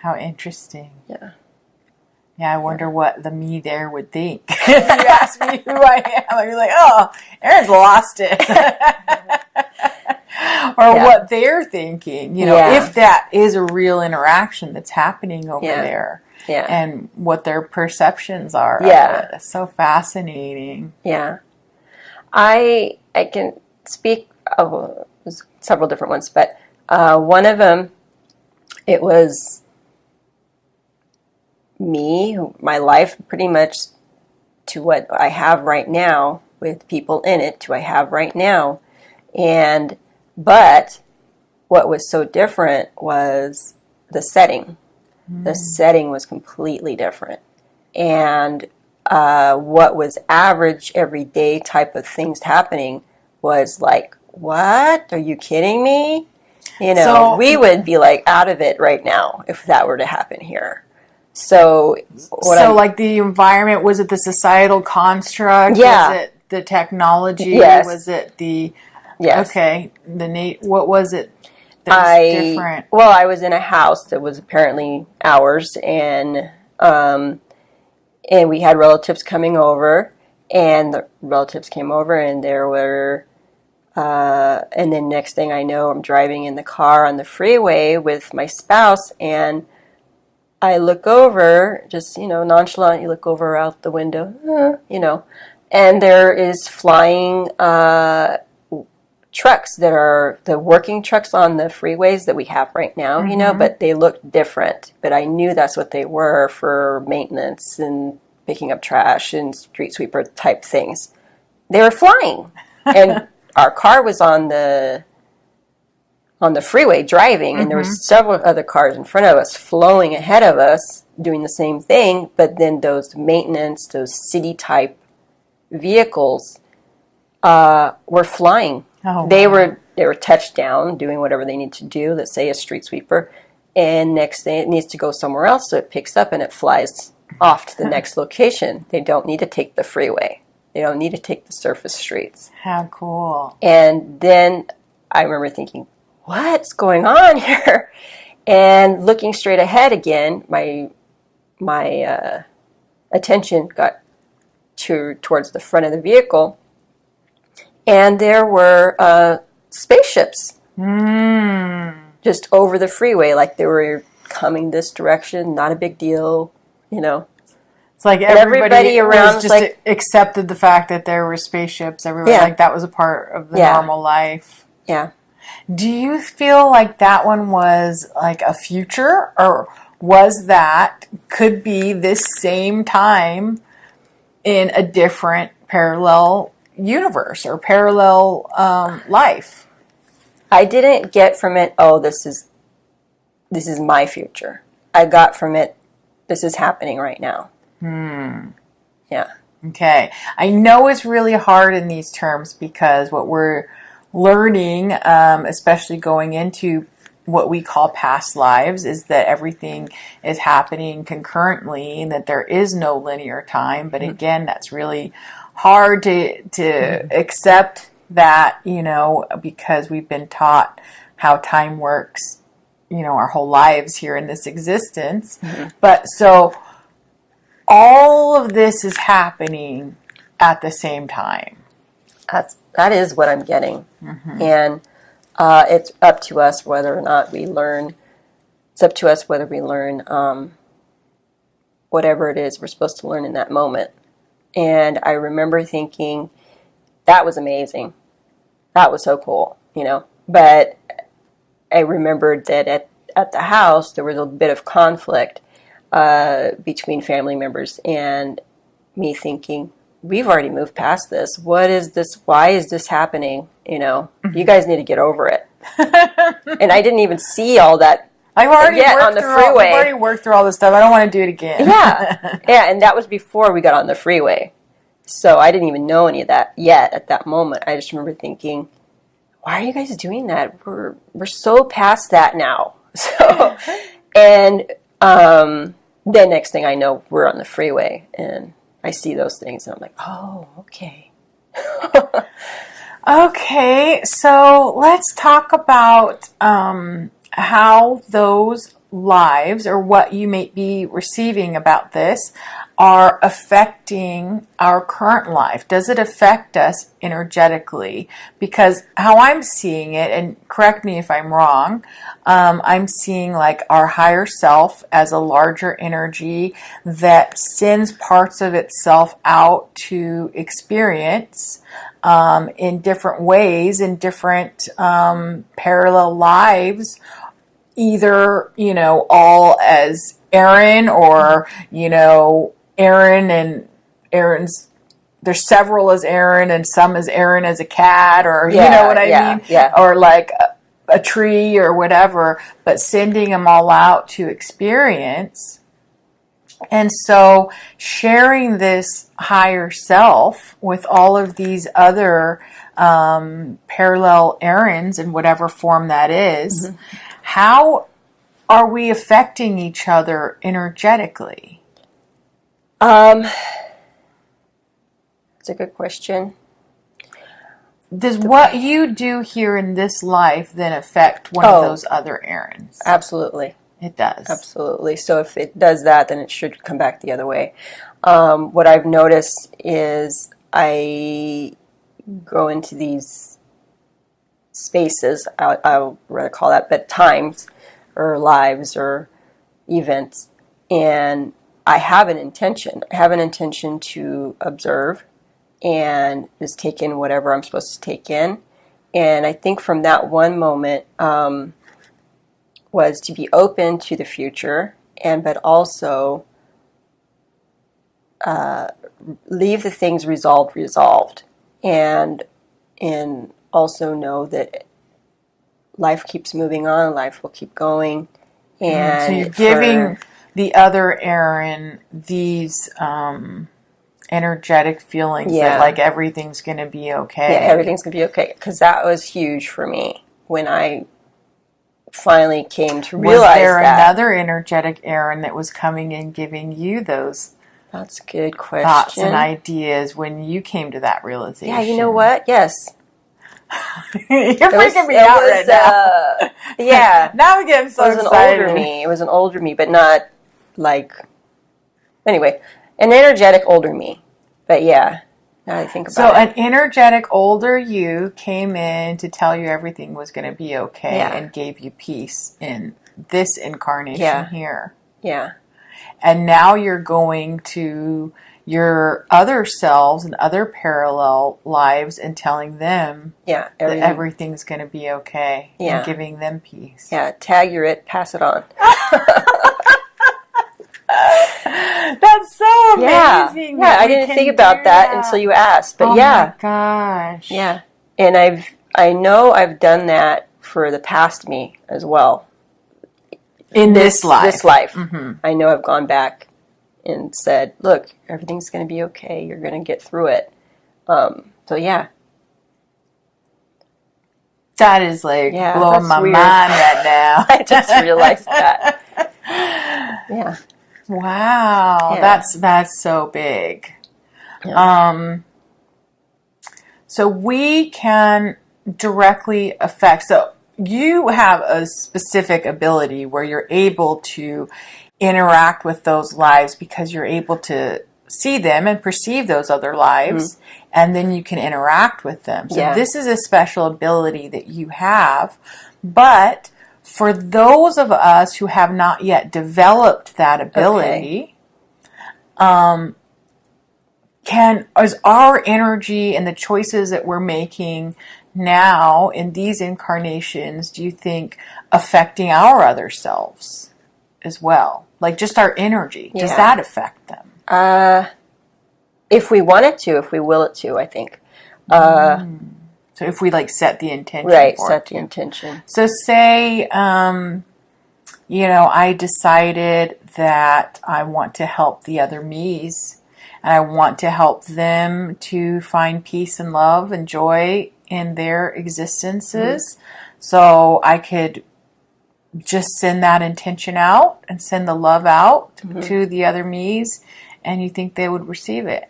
How interesting. Yeah. Yeah, I wonder what the me there would think. If you ask me who I am, I'd be like, oh, Erin's lost it. Or what they're thinking, if that is a real interaction that's happening over there. Yeah. And what their perceptions are of it. It's so fascinating. Yeah. I can speak of several different ones, but one of them, it was me, my life pretty much to what I have right now with people in it, to what I have right now. But what was so different was the setting. The setting was completely different. And what was average, everyday type of things happening was like, what? Are you kidding me? We would be like out of it right now if that were to happen here. So like the environment, was it the societal construct? Yeah. Was it the technology? Yes. Was it the... Yes. Okay. What was it that was different? Well, I was in a house that was apparently ours, and we had relatives coming over, and the relatives came over, and there were, and then next thing I know, I'm driving in the car on the freeway with my spouse, and I look over, just, nonchalant, you look over out the window, and there is flying trucks that are the working trucks on the freeways that we have right now, but they look different. But I knew that's what they were for maintenance and picking up trash and street sweeper type things. They were flying. And our car was on the freeway driving, and there were several other cars in front of us flowing ahead of us doing the same thing. But then those maintenance, those city type vehicles were flying. Oh, they were touched down doing whatever they need to do. Let's say a street sweeper, and next thing it needs to go somewhere else, so it picks up and it flies off to the next location. They don't need to take the freeway. They don't need to take the surface streets. How cool! And then I remember thinking, what's going on here? And looking straight ahead again, my attention got towards the front of the vehicle. And there were spaceships just over the freeway, like they were coming this direction. Not a big deal, It's like everybody around just accepted the fact that there were spaceships. Everybody like that was a part of the normal life. Yeah. Do you feel like that one was like a future, or could be this same time in a different parallel universe or parallel life? I didn't get from it, this is my future. I got from it, this is happening right now. Yeah. Okay. I know it's really hard in these terms because what we're learning, especially going into what we call past lives, is that everything is happening concurrently and that there is no linear time. But again, that's really hard to accept that, because we've been taught how time works, our whole lives here in this existence. But so all of this is happening at the same time. That is what I'm getting. And it's up to us whether or not we learn. It's up to us whether we learn whatever it is we're supposed to learn in that moment. And I remember thinking, that was amazing. That was so cool, But I remembered that at the house, there was a bit of conflict. between family members, and me thinking, we've already moved past this. What is this? Why is this happening? You guys need to get over it. And I didn't even see all that. I've already yet worked on the through freeway. I've already worked through all this stuff. I don't want to do it again. Yeah, and that was before we got on the freeway. So I didn't even know any of that yet at that moment. I just remember thinking, why are you guys doing that? We're so past that now. So, and the next thing I know, we're on the freeway, and I see those things, and I'm like, oh, okay. Okay, so let's talk about how those lives, or what you may be receiving about this, are affecting our current life. Does it affect us energetically? Because how I'm seeing it, and correct me if I'm wrong, I'm seeing like our higher self as a larger energy that sends parts of itself out to experience in different ways, in different parallel lives, either, all as Erin, or, Erin and Erin's, there's several as Erin and some as Erin as a cat, or you know what I mean? Yeah. Or like a tree or whatever, but sending them all out to experience. And so sharing this higher self with all of these other parallel Erins in whatever form that is, how are we affecting each other energetically? That's a good question. Does what you do here in this life then affect one of those other Erins? Absolutely. It does. Absolutely. So if it does that, then it should come back the other way. What I've noticed is I go into these spaces, I'll rather call that, but times or lives or events, and I have an intention. I have an intention to observe and just take in whatever I'm supposed to take in. And I think from that one moment was to be open to the future, but also leave the things resolved, and also know that life keeps moving on, life will keep going. And so you're giving the other Erin these energetic feelings that like everything's going to be okay. Yeah, everything's going to be okay. Because that was huge for me when I finally came to realize that. Was there another energetic Erin that was coming in giving you those That's a good question. thoughts and ideas when you came to that realization? Yeah, you know what? Yes. You're freaking me out right now. Yeah. Now I'm getting so excited. It was an older me, but not like... Anyway, an energetic older me. But yeah, now I think about it. So an energetic older you came in to tell you everything was going to be okay and gave you peace in this incarnation here. Yeah. And now you're going to your other selves and other parallel lives and telling them that everything's going to be okay and giving them peace. Yeah, tag your it, pass it on. That's so amazing. Yeah, I didn't think about that until you asked. But my gosh. Yeah. And I know I've done that for the past me as well. In this life. This life. Mm-hmm. I know I've gone back and said, look, everything's going to be okay. You're going to get through it. So yeah. That is like blowing my mind right now. I just realized that. Yeah. Wow. Yeah. That's so big. Yeah. So we can directly affect, so you have a specific ability where you're able to interact with those lives because you're able to see them and perceive those other lives, and then you can interact with them. So this is a special ability that you have, but for those of us who have not yet developed that ability, is our energy and the choices that we're making now in these incarnations, do you think, affecting our other selves as well? Like just our energy. Does Yeah. that affect them? If we want it to, if we will it to, I think. So if we like set the intention Right, for set it the to. intention. So say, I decided that I want to help the other me's, and I want to help them to find peace and love and joy in their existences. So I could just send that intention out and send the love out to the other me's, and you think they would receive it.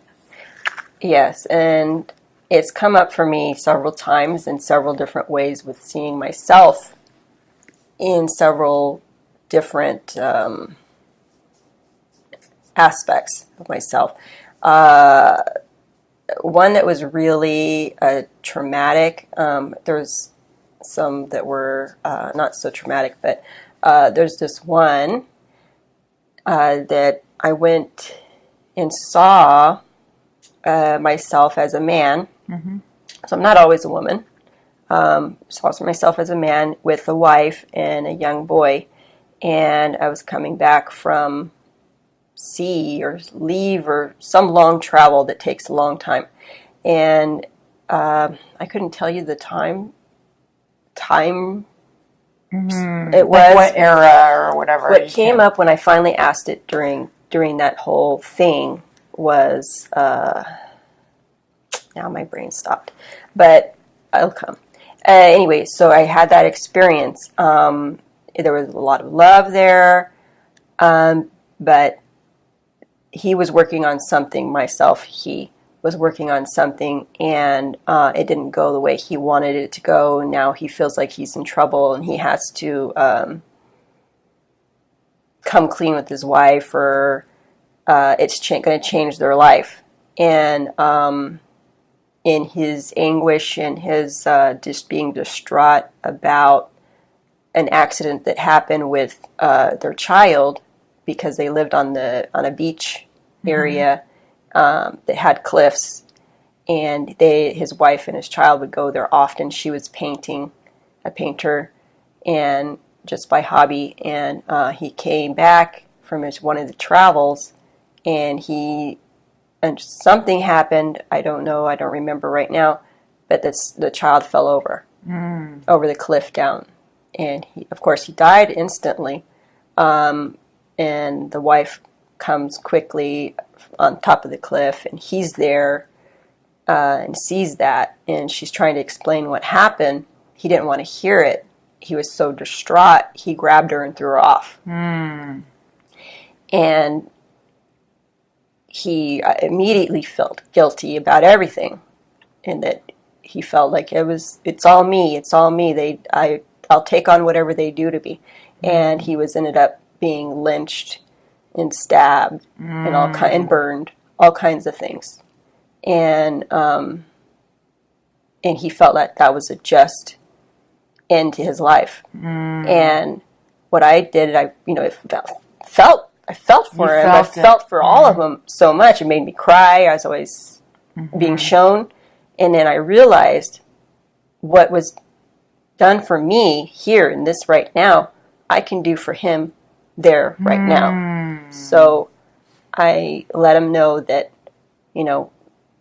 Yes, and it's come up for me several times in several different ways with seeing myself in several different aspects of myself. One that was really traumatic. There's some that were not so traumatic, but there's this one that I went and saw myself as a man. So I'm not always a woman. Saw myself as a man with a wife and a young boy, and I was coming back from sea or leave or some long travel that takes a long time, and I couldn't tell you the time. It was Like what era or whatever. what came up when I finally asked it during that whole thing was now my brain stopped, but I'll come. Anyway, so I had that experience. There was a lot of love there, but he was working on something. He was working on something, and it didn't go the way he wanted it to go. And now he feels like he's in trouble, and he has to come clean with his wife, or it's going to change their life. And in his anguish and his just being distraught about an accident that happened with their child, because they lived on a beach area that had cliffs, and his wife and his child would go there often. She was a painter, and just by hobby. And he came back from one of the travels, and something happened. I don't know. I don't remember right now. But the child fell over the cliff down, and of course he died instantly. And the wife comes quickly on top of the cliff, and he's there and sees that, and she's trying to explain what happened. He didn't want to hear it. He was so distraught, he grabbed her and threw her off. And he immediately felt guilty about everything, and that he felt like it's all me. I'll take on whatever they do to me. And he ended up being lynched and stabbed and burned, all kinds of things. And he felt like that was a just end to his life. And what I did, I felt for him. I felt for all of them so much. It made me cry. I was always being shown. And then I realized what was done for me here in this right now, I can do for him there right now. So I let him know that,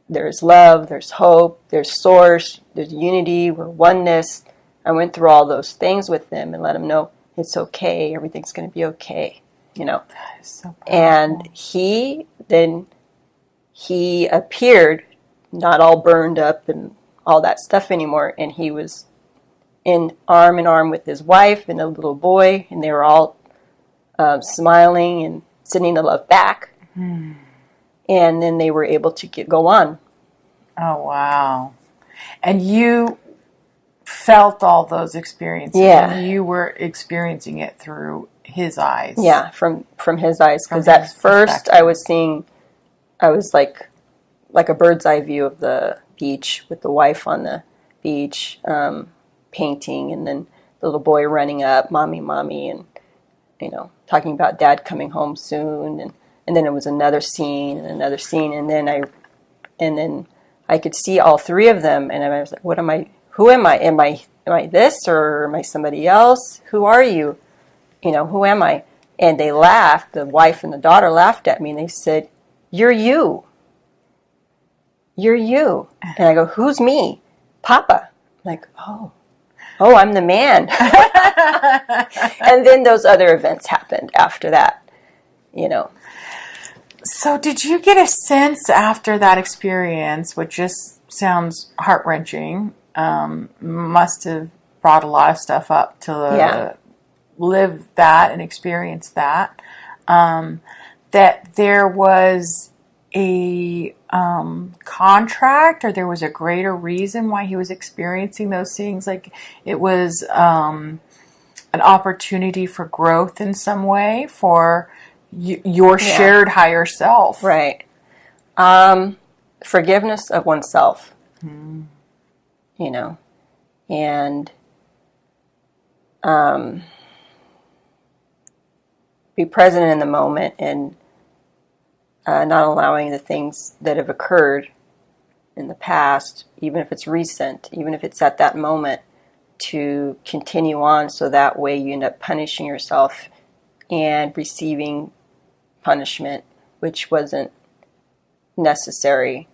there's love, there's hope, there's source, there's unity, we're oneness. I went through all those things with him and let him know it's okay, everything's going to be okay, That is so powerful. And he appeared not all burned up and all that stuff anymore, and he was arm in arm with his wife and a little boy, and they were all smiling and sending the love back. And then they were able to go on. Oh, wow. And you felt all those experiences. Yeah. And you were experiencing it through his eyes. Yeah, from his eyes. Because at first I was like a bird's eye view of the beach with the wife on the beach painting, and then the little boy running up, mommy, and, talking about dad coming home soon. And then it was another scene, and then I could see all three of them, and I was like, what am I? Who am I? Am I this, or am I somebody else? Who are you? Who am I? And they laughed, the wife and the daughter laughed at me, and they said, "You're you. You're you." And I go, "Who's me?" "Papa." I'm like, oh, I'm the man. And then those other events happened after that, you know. So did you get a sense after that experience, which just sounds heart-wrenching, must have brought a lot of stuff up to live that and experience that, that there was a contract, or there was a greater reason why he was experiencing those things? Like it was an opportunity for growth in some way for your shared higher self. Right. Forgiveness of oneself, you know, and be present in the moment, and not allowing the things that have occurred in the past, even if it's recent, even if it's at that moment, to continue on, so that way you end up punishing yourself and receiving punishment, which wasn't necessary.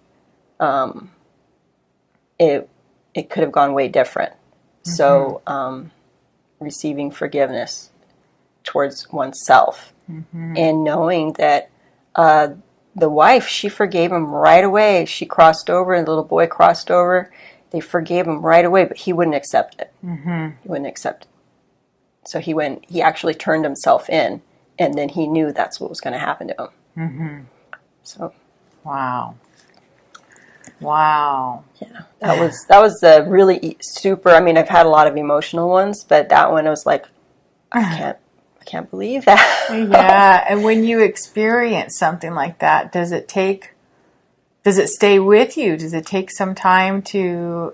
It could have gone way different. So receiving forgiveness towards oneself, and knowing that the wife, she forgave him right away. She crossed over, and the little boy crossed over. They forgave him right away, but he wouldn't accept it. He wouldn't accept it. So he actually turned himself in, and then he knew that's what was going to happen to him. So, Wow. Yeah, that was a really super. I mean, I've had a lot of emotional ones, but that one I was like, I can't believe that. Yeah, and when you experience something like that, does it stay with you? Does it take some time to,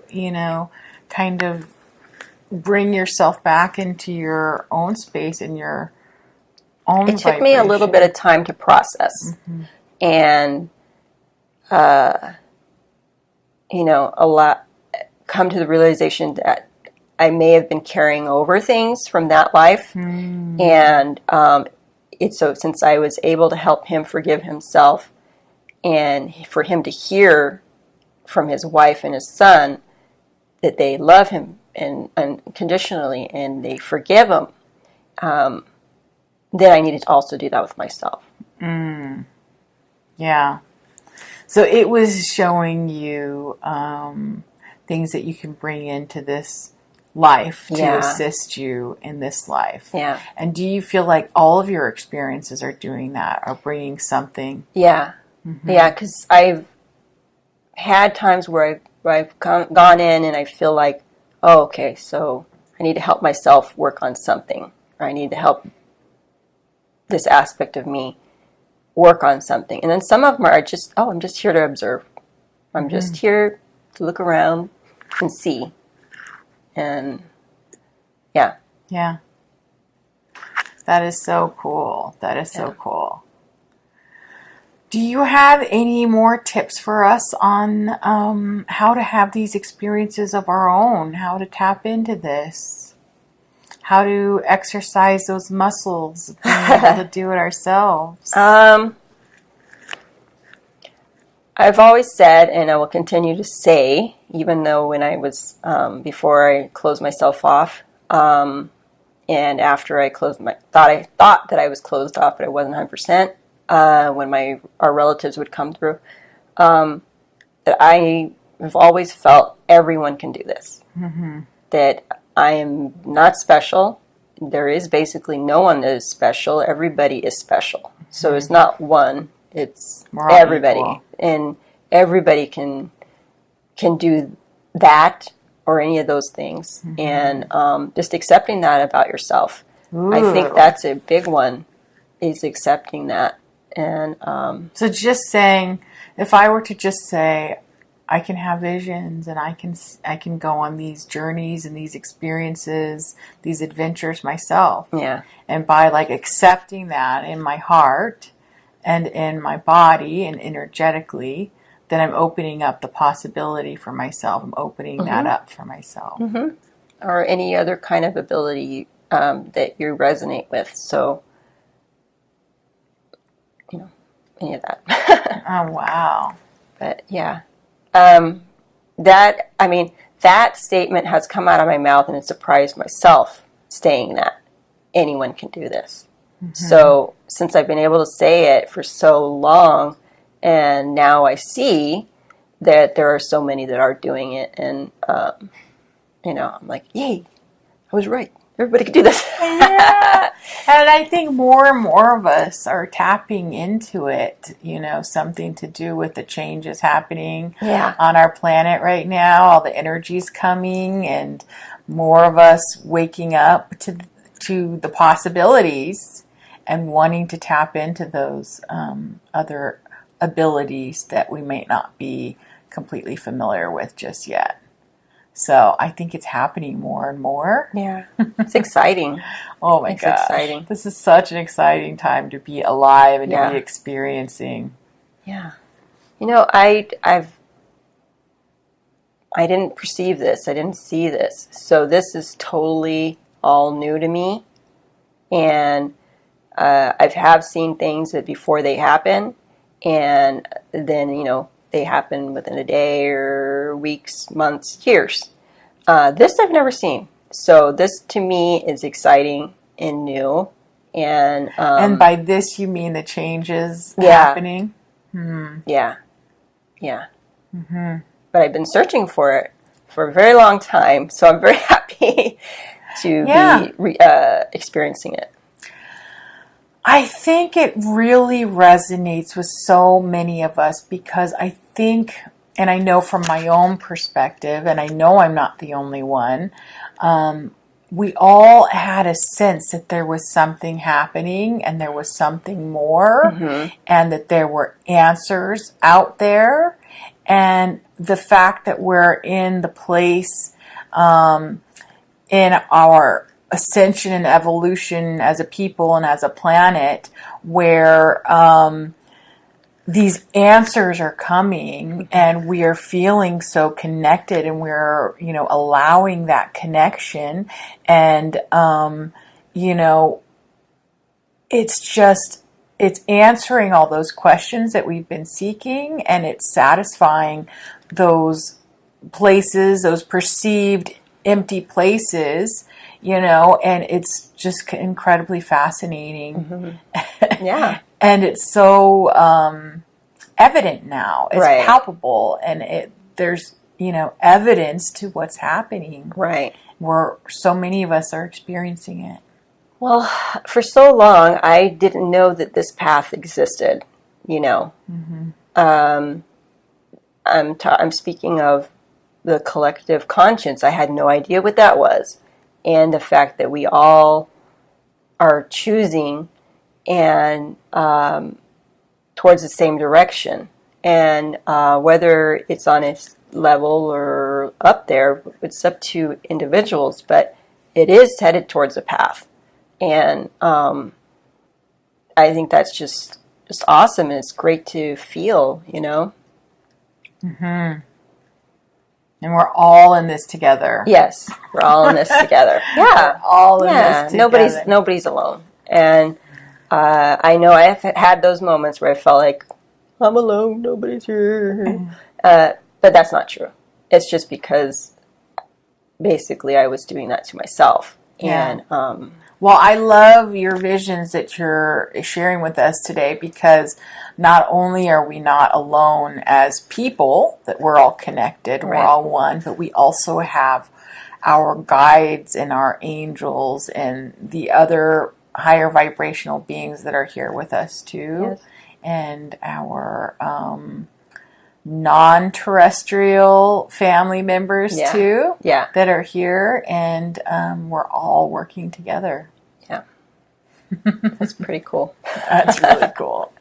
kind of bring yourself back into your own space and your own It took me a little bit of time to process. And, come to the realization that I may have been carrying over things from that life. And so since I was able to help him forgive himself, and for him to hear from his wife and his son that they love him and unconditionally, and they forgive him, then I needed to also do that with myself. Yeah. So it was showing you things that you can bring into this life to assist you in this life. Yeah. And do you feel like all of your experiences are doing that, or bringing something? Yeah. Yeah, because I've had times where I've gone in and I feel like, oh, okay, so I need to help myself work on something, or I need to help this aspect of me work on something. And then some of them are just, I'm just here to observe. I'm just here to look around and see. And yeah. Yeah. That is so cool. That is so cool. Do you have any more tips for us on how to have these experiences of our own, how to tap into this, how to exercise those muscles, being able to do it ourselves? I've always said, and I will continue to say, even though when I was, before I closed myself off, and after I thought that I was closed off, but I wasn't 100%, when our relatives would come through, that I have always felt everyone can do this. That I am not special. There is basically no one that is special. Everybody is special. So it's not one. It's everybody. Equal. And everybody can do that or any of those things. And just accepting that about yourself. Ooh. I think that's a big one, is accepting that. And so just saying, if I were to just say, I can have visions, and I can go on these journeys and these experiences, these adventures myself. Yeah. And by accepting that in my heart and in my body and energetically, then I'm opening up the possibility for myself. I'm opening that up for myself. Or any other kind of ability that you resonate with. So any of that. Oh, wow. But yeah, that statement has come out of my mouth and it surprised myself, saying that anyone can do this. Mm-hmm. So since I've been able to say it for so long, and now I see that there are so many that are doing it, and I'm like, yay, I was right. Everybody can do this. Yeah. And I think more and more of us are tapping into it, something to do with the changes happening on our planet right now, all the energy's coming, and more of us waking up to the possibilities and wanting to tap into those other abilities that we may not be completely familiar with just yet. So I think it's happening more and more. Yeah, it's exciting. Oh my gosh. Exciting. This is such an exciting time to be alive and to be experiencing. Yeah. I didn't perceive this. I didn't see this. So this is totally all new to me. And I've seen things that before they happen, and then, they happen within a day or weeks, months, years. This I've never seen. So this to me is exciting and new. And by this you mean the changes happening? Yeah. Yeah. Mm-hmm. But I've been searching for it for a very long time. So I'm very happy to be experiencing it. I think it really resonates with so many of us because I think, and I know from my own perspective, and I know I'm not the only one, we all had a sense that there was something happening and there was something more, and that there were answers out there. And the fact that we're in the place in our ascension and evolution as a people and as a planet where these answers are coming and we are feeling so connected, and we're allowing that connection, and it's answering all those questions that we've been seeking, and it's satisfying those places, those perceived empty places, and it's just incredibly fascinating. Yeah. And it's so evident now. It's palpable, and there's evidence to what's happening. Right. Where so many of us are experiencing it. Well, for so long, I didn't know that this path existed. I'm speaking of the collective conscience. I had no idea what that was, and the fact that we all are choosing and towards the same direction, and whether it's on a level or up there, it's up to individuals, but it is headed towards a path. And I think that's just awesome, and it's great to feel, Mm-hmm. And we're all in this together. Yes, we're all in this together. Yeah, we're all in this together. Nobody's alone. And I know I've had those moments where I felt like I'm alone, nobody's here. But that's not true. It's just because basically I was doing that to myself. Yeah. And well, I love your visions that you're sharing with us today, because not only are we not alone as people, that we're all connected, we're all one, but we also have our guides and our angels and the other higher vibrational beings that are here with us too. Yes. And our non-terrestrial family members too, that are here, and we're all working together. Yeah, that's pretty cool. That's really cool.